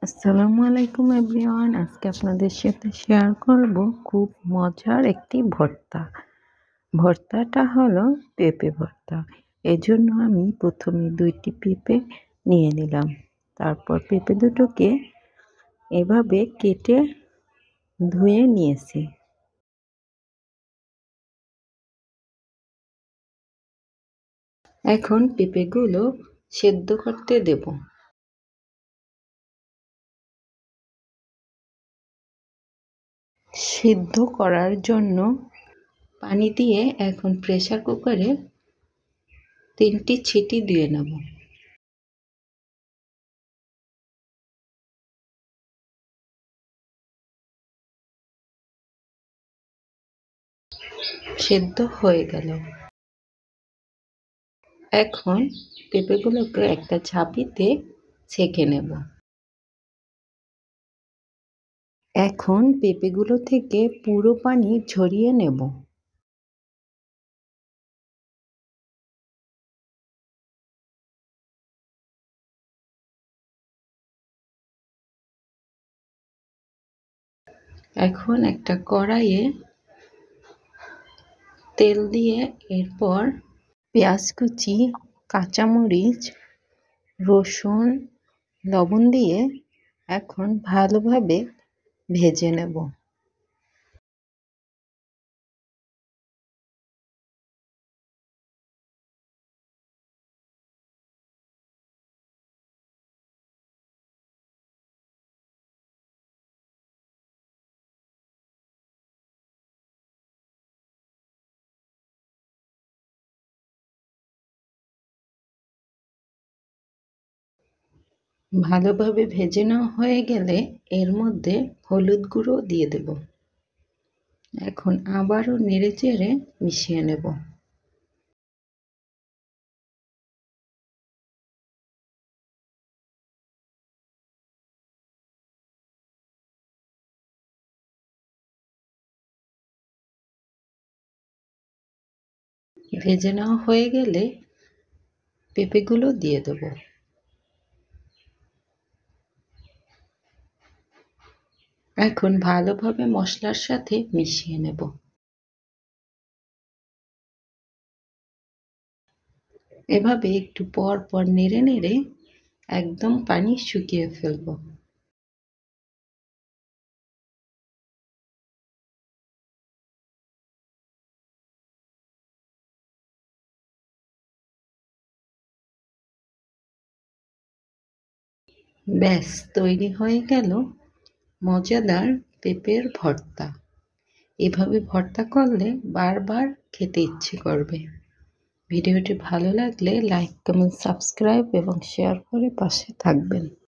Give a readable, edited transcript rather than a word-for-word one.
আসসালামু আলাইকুম এভরিওয়ান। আজকে আপনাদের সাথে শেয়ার করব খুব মজার একটি ভর্তা। ভর্তাটা হলো পেঁপে ভর্তা। এজন্য আমি প্রথমে 2টি পেঁপে নিয়ে নিলাম। তারপর পেঁপে দুটোকে এভাবে কেটে ধুয়ে নিয়েছি। এখন পেঁপেগুলো সেদ্ধ করতে দেব। সিদ্ধ করার জন্য পানি দিয়ে এখন প্রেসার কুকারে 3টি সিটি দিয়ে নেব। সেদ্ধ হয়ে গেল। এখন পেঁপেগুলোকে একটা ঝাঁপিতে ছেঁকে নেব। এখন পেঁপেগুলো থেকে পুরো পানি ঝরিয়ে নেব। এখন একটা কড়াইয়ে তেল দিয়ে এরপর পেঁয়াজ কুচি, কাঁচামরিচ, রসুন, লবণ দিয়ে এখন ভালোভাবে ভেজে নেব। ভালোভাবে ভেজে নেওয়া হয়ে গেলে এর মধ্যে হলুদ গুঁড়ো দিয়ে দেব। এখন আবারও নেড়েচেড়ে মিশিয়ে নেব। ভেজে নেওয়া হয়ে গেলে পেঁপেগুলো দিয়ে দেব। এখন ভালোভাবে মশলার সাথে মিশিয়ে নেব। এভাবে একটু পর পর নেড়ে নেড়ে একদম পানি শুকিয়ে ফেলব। ব্যাস তৈরি হয়ে গেল মজাদার পেঁপের ভর্তা। এভাবে ভর্তা করলে বারবার খেতে ইচ্ছে করবে। ভিডিওটি ভালো লাগলে লাইক, কমেন্ট, সাবস্ক্রাইব এবং শেয়ার করে পাশে থাকবেন।